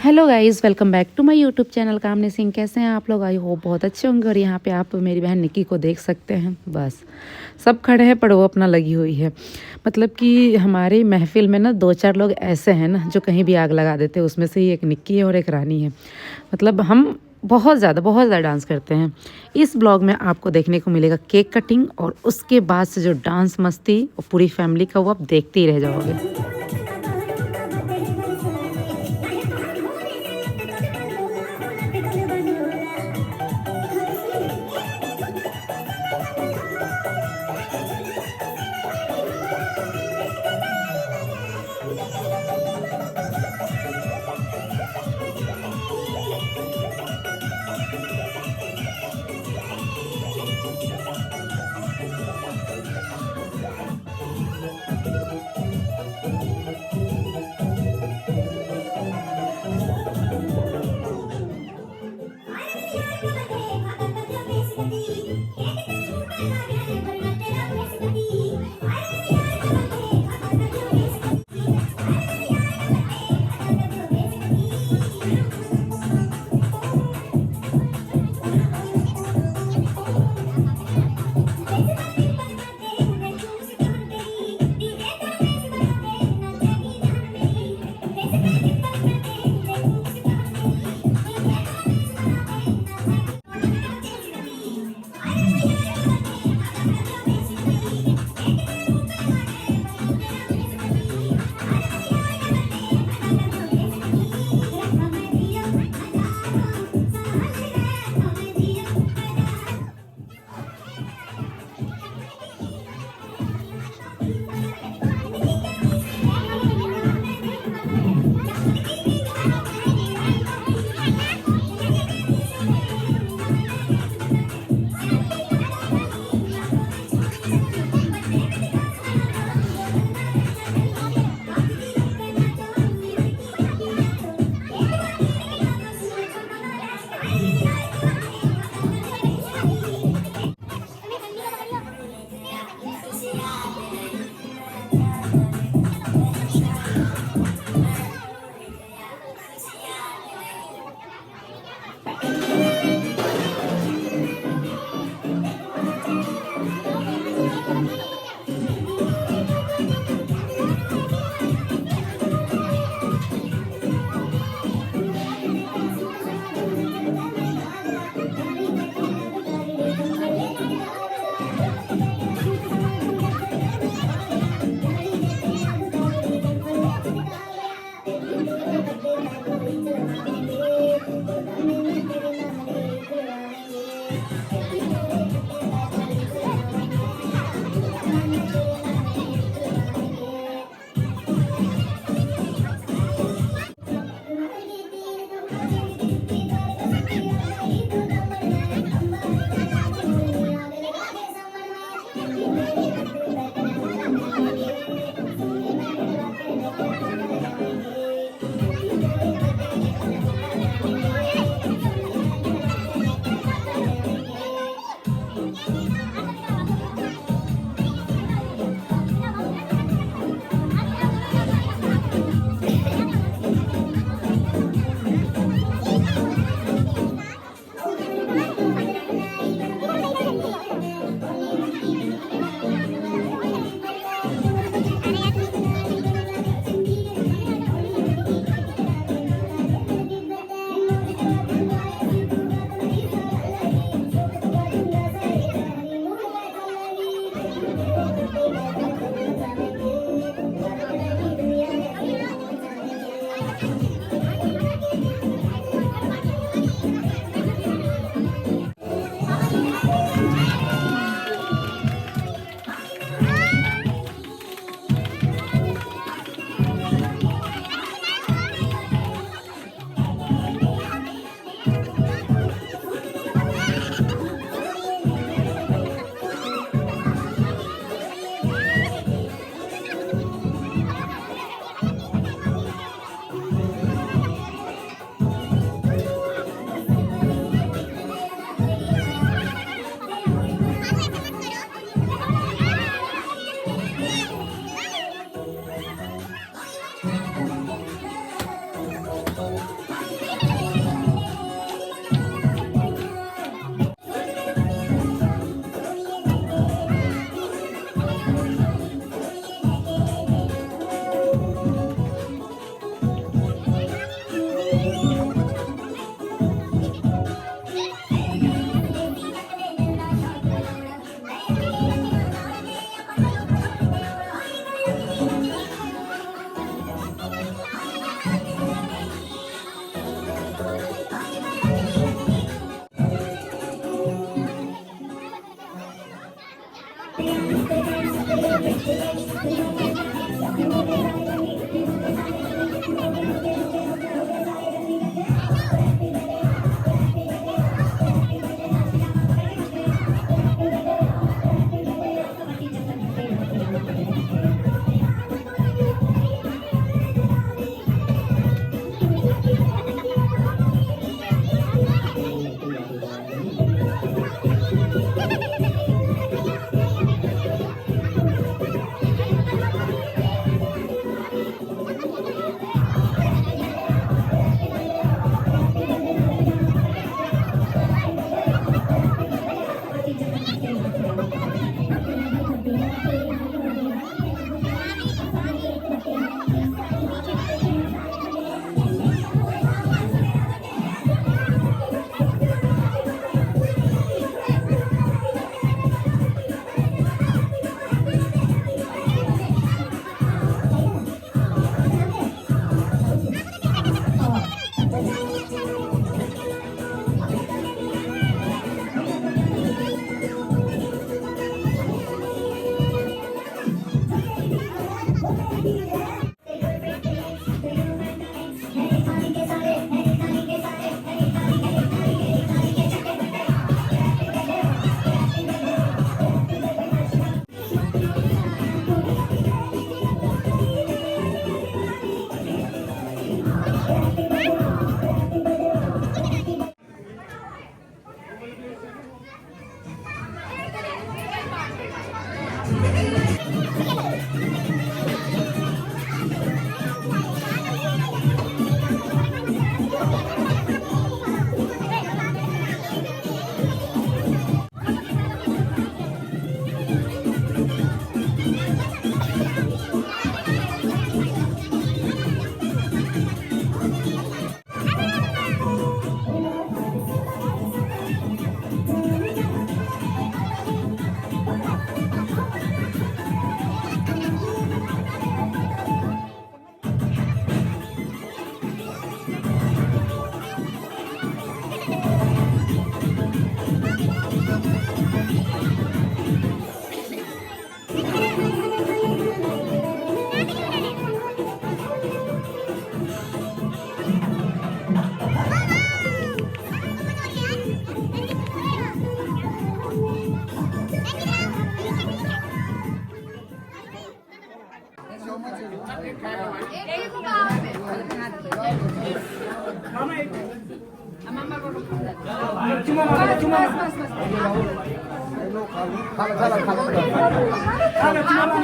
Hello guys, welcome back to my YouTube channel Kamini Singh. कैसे हैं आप लोग? आई होप बहुत अच्छे होंगे। और यहाँ पे आप मेरी बहन निक्की को देख सकते हैं। बस सब खड़े हैं पर वो अपना लगी हुई है। मतलब कि हमारी महफिल में ना 2-4 लोग ऐसे हैं ना जो कहीं भी आग लगा देते हैं। उसमें से ही एक निक्की है और एक रानी है। मतलब हम बहुत ज़्यादा डांस करते हैं। इस ब्लॉग में आपको देखने को मिलेगा केक कटिंग, और उसके बाद से जो डांस मस्ती और पूरी फैमिली का, वो आप देखते ही रह जाओगे।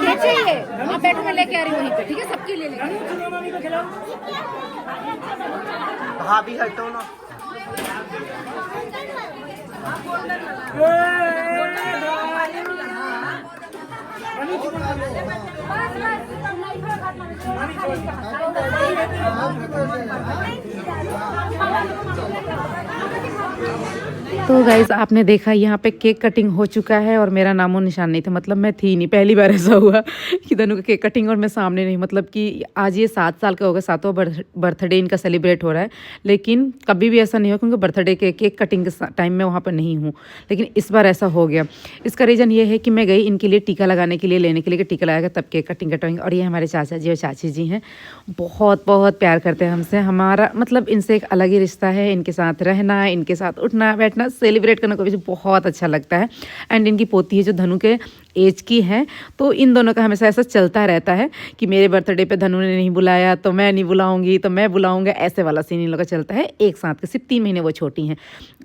क्या चाहिए आप बैठो, मैं लेके आ रही हूँ वहीं पे, ठीक है? सबके लिए लेके भाभी हटो ना। तो गाइज़ आपने देखा यहाँ पे केक कटिंग हो चुका है और मेरा नामो निशान नहीं था, मतलब मैं थी नहीं। पहली बार ऐसा हुआ कि धनु का केक कटिंग और मैं सामने नहीं, मतलब कि आज ये 7 साल का हो गया, 7वां बर्थडे इनका सेलिब्रेट हो रहा है। लेकिन कभी भी ऐसा नहीं हुआ क्योंकि बर्थडे के केक कटिंग के टाइम में वहाँ पर नहीं हूँ, लेकिन इस बार ऐसा हो गया। इसका रीज़न ये है कि मैं गई इनके लिए टीका लगाने के लिए, लेने के लिए कि टीका लगाएगा तब केक कटिंग कटवाएंगे। और ये हमारे चाचा जी और चाची जी हैं, बहुत बहुत प्यार करते हैं हमसे। हमारा मतलब इनसे एक अलग ही रिश्ता है। इनके साथ रहना, इनके साथ उठना बैठना, सेलिब्रेट करना को भी बहुत अच्छा लगता है। एंड इनकी पोती है जो धनु के एज की है, तो इन दोनों का हमेशा ऐसा चलता रहता है कि मेरे बर्थडे पे धनु ने नहीं बुलाया तो मैं नहीं बुलाऊंगी, तो मैं बुलाऊंगा, ऐसे वाला सीन इन लोगों का चलता है। एक साथ के सिर्फ 3 महीने वो छोटी हैं।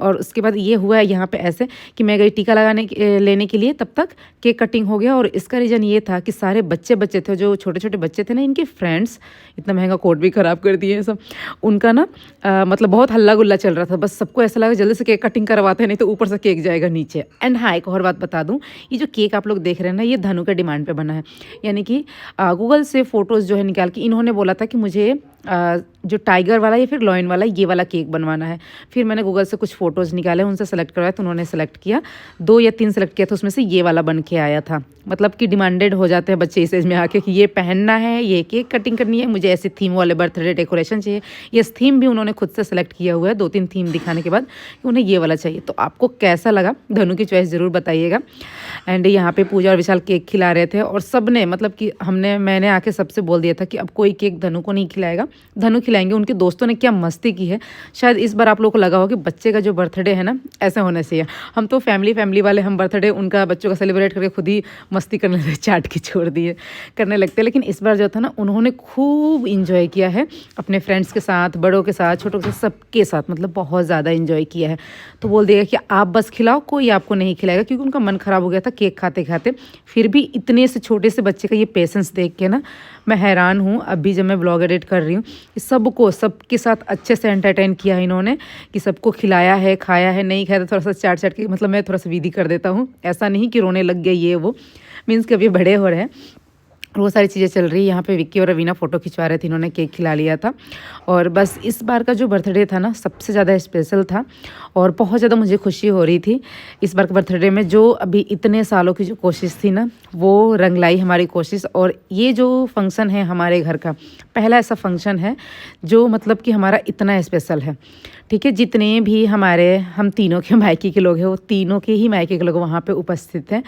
और उसके बाद ये हुआ है यहाँ पे ऐसे कि मैं गई टीका लगाने लेने के लिए, तब तक केक कटिंग हो गया। और इसका रीज़न ये था कि सारे बच्चे थे, जो छोटे छोटे बच्चे थे ना, इनके फ्रेंड्स, इतना महंगा कोट भी ख़राब कर दिए सब, उनका ना मतलब बहुत हल्ला गुल्ला चल रहा था। बस सबको ऐसा लगा जल्दी से केक कटिंग करवाते हैं, नहीं तो ऊपर से केक जाएगा नीचे। एंड हाँ, एक और बात बता दूं, ये जो केक आप लोग देख रहे हैं ना, ये धनु के डिमांड पे बना है। यानी कि गूगल से फ़ोटोज़ जो है निकाल के इन्होंने बोला था कि मुझे जो टाइगर वाला या फिर लॉयन वाला ये वाला केक बनवाना है। फिर मैंने गूगल से कुछ फ़ोटोज़ निकाले, उनसे सेलेक्ट करवाया, तो उन्होंने सेलेक्ट किया, 2 या 3 सेलेक्ट किया, तो उसमें से ये वाला बन के आया था। मतलब कि डिमांडेड हो जाते हैं बच्चे इस एज में आके कि ये पहनना है, ये केक कटिंग करनी है, मुझे ऐसे थीम वाले बर्थडे डेकोरेशन चाहिए। ये थीम भी उन्होंने खुद से सेलेक्ट किया हुआ है, 2-3 थीम दिखाने के बाद कि उन्हें ये वाला चाहिए। तो आपको कैसा लगा, धनु की चॉइस ज़रूर बताइएगा। एंड यहाँ पे पूजा और विशाल केक खिला रहे थे और सब ने मतलब कि मैंने आके सबसे बोल दिया था कि अब कोई केक धनु को नहीं खिलाएगा, धनु खिलाएंगे। उनके दोस्तों ने क्या मस्ती की है। शायद इस बार आप लोगों को लगा हो कि बच्चे का जो बर्थडे है ना ऐसा होना चाहिए। हम तो फैमिली वाले हम बर्थडे उनका बच्चों का सेलिब्रेट करके खुद ही मस्ती करने लगे, चाट के छोड़ दिए करने लगते। लेकिन इस बार जो था ना उन्होंने खूब इंजॉय किया है अपने फ्रेंड्स के साथ, बड़ों के साथ, छोटों के साथ, सबके साथ, मतलब बहुत ज़्यादा इंजॉय किया है। तो बोल देगा कि आप बस खिलाओ, कोई आपको नहीं खिलाएगा, क्योंकि उनका मन ख़राब हो गया था केक खाते खाते। फिर भी इतने से छोटे से बच्चे का ये पेशेंस देख के ना मैं हैरान हूँ। अभी जब मैं ब्लॉग एडिट कर रही हूँ, सबके साथ अच्छे से एंटरटेन किया है इन्होंने, कि सबको खिलाया है, खाया है, नहीं खाया तो थोड़ा सा चाट के, मतलब मैं थोड़ा सा विधि कर देता हूँ, ऐसा नहीं कि रोने लग गया ये वो, मीन्स कि अभी बड़े हो रहे हैं। वो सारी चीज़ें चल रही है। यहाँ पे विक्की और रवीना फ़ोटो खिंचवा रहे थे, इन्होंने केक खिला लिया था। और बस इस बार का जो बर्थडे था ना सबसे ज़्यादा स्पेशल था और बहुत ज़्यादा मुझे खुशी हो रही थी इस बार के बर्थडे में। जो अभी इतने सालों की जो कोशिश थी ना वो रंग लाई हमारी कोशिश। और ये जो फंक्शन है हमारे घर का पहला ऐसा फंक्शन है जो मतलब कि हमारा इतना स्पेशल है। ठीक है, जितने भी हम तीनों के मायके के लोग हैं वो तीनों के ही मायके के लोग वहाँ पे उपस्थित हैं।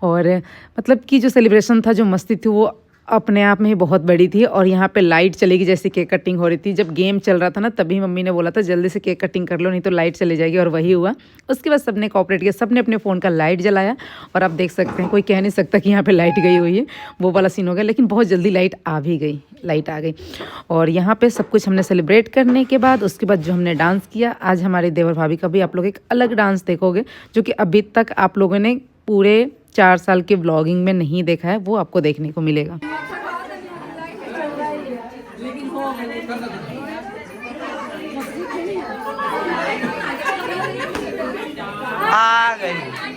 और मतलब कि जो सेलिब्रेशन था, जो मस्ती थी, वो अपने आप में ही बहुत बड़ी थी। और यहाँ पे लाइट चलेगी, जैसे केक कटिंग हो रही थी, जब गेम चल रहा था ना तभी मम्मी ने बोला था जल्दी से केक कटिंग कर लो नहीं तो लाइट चली जाएगी, और वही हुआ। उसके बाद सबने कोऑपरेट किया, सबने अपने फ़ोन का लाइट जलाया। और आप देख सकते हैं, कोई कह नहीं सकता कि यहाँ पे लाइट गई हुई है, वो वाला सीन हो गया। लेकिन बहुत जल्दी लाइट आ गई। और यहाँ पे सब कुछ हमने सेलिब्रेट करने के बाद उसके बाद जो हमने डांस किया, आज हमारे देवर भाभी का भी आप लोग एक अलग डांस देखोगे, जो कि अभी तक आप लोगों ने पूरे 4 साल के व्लॉगिंग में नहीं देखा है, वो आपको देखने को मिलेगा। आ गई।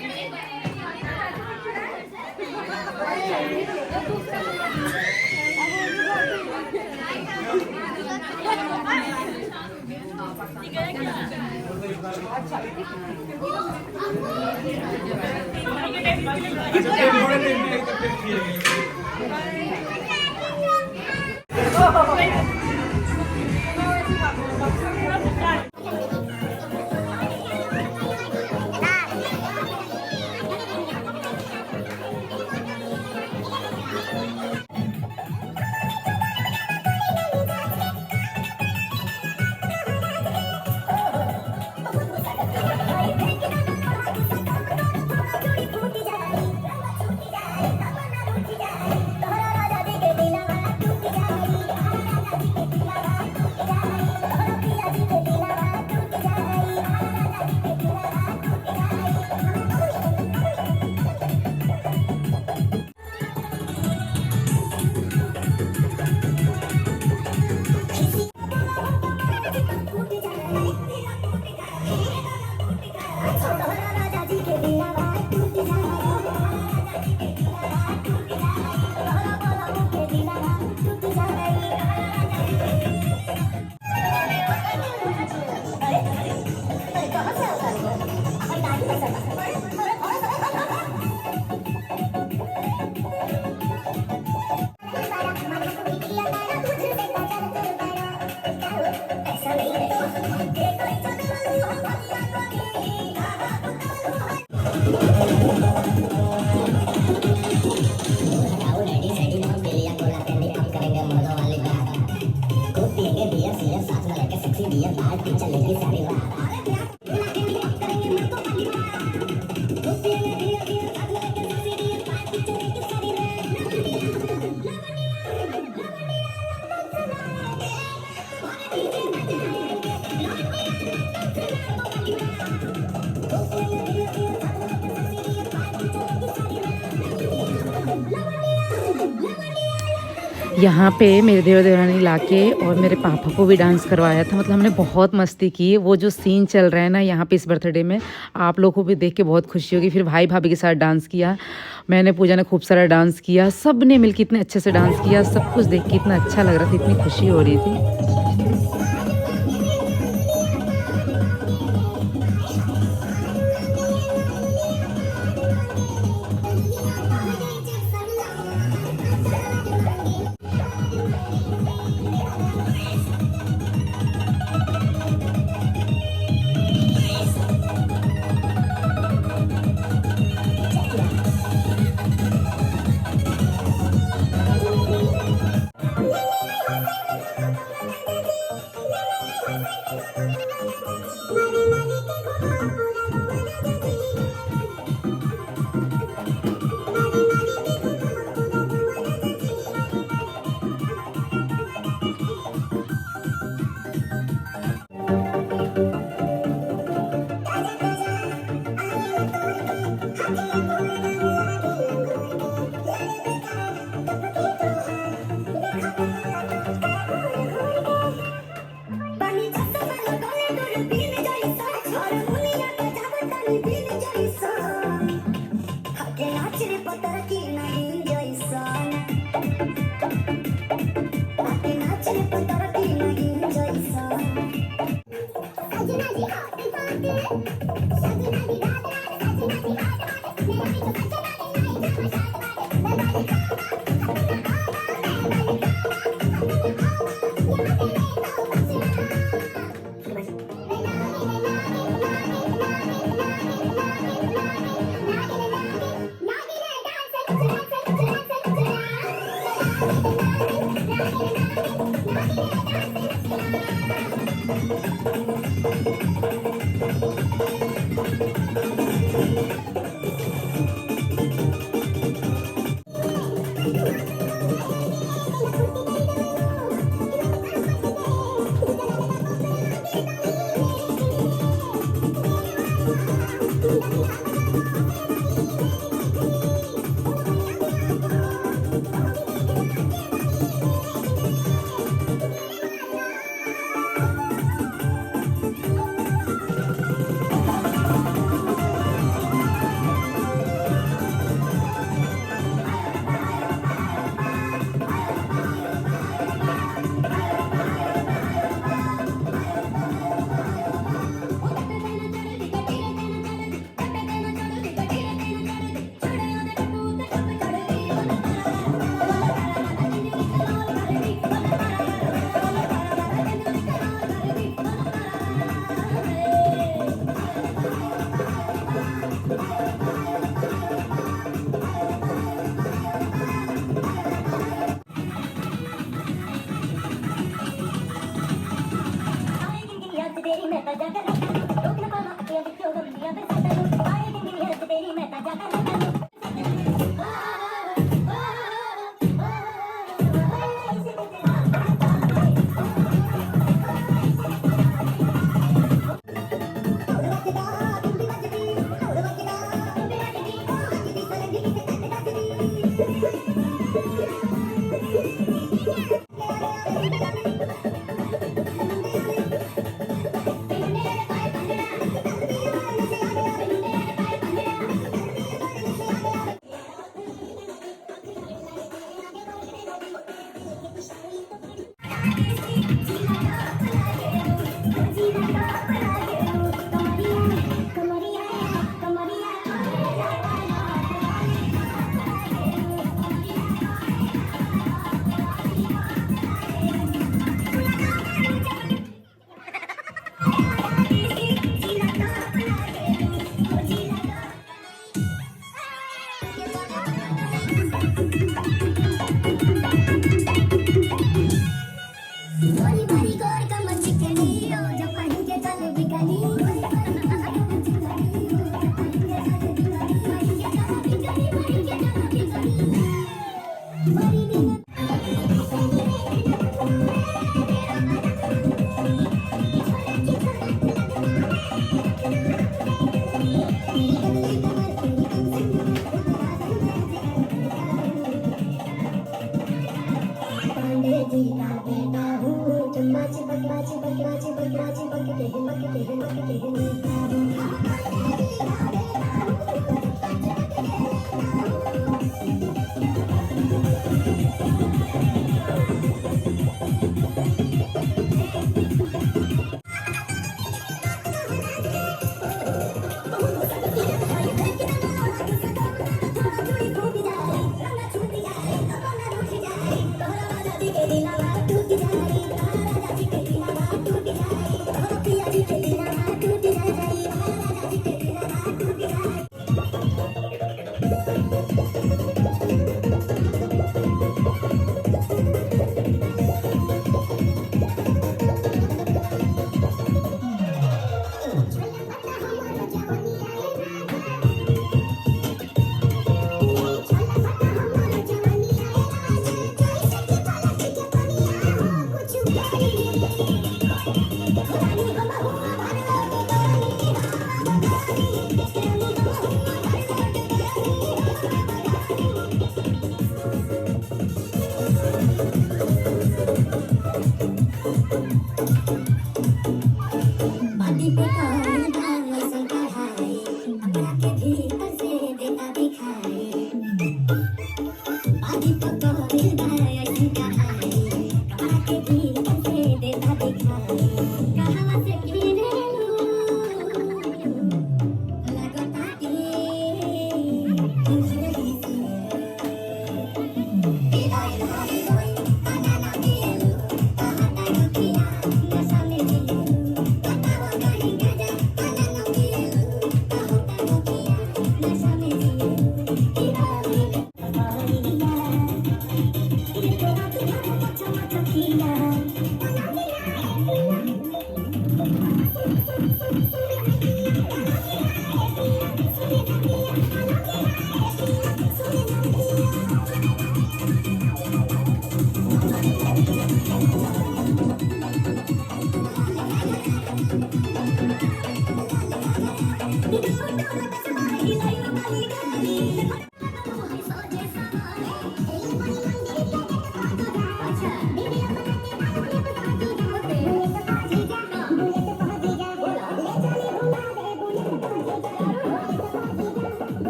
यहाँ पे मेरे देवर देवरानी लाके और मेरे पापा को भी डांस करवाया था। मतलब हमने बहुत मस्ती की। वो जो सीन चल रहा है ना यहाँ पे इस बर्थडे में, आप लोगों को भी देख के बहुत खुशी होगी। फिर भाई भाभी के साथ डांस किया मैंने, पूजा ने खूब सारा डांस किया, सब ने मिलकर इतने अच्छे से डांस किया। सब कुछ देख के इतना अच्छा लग रहा था, इतनी खुशी हो रही थी।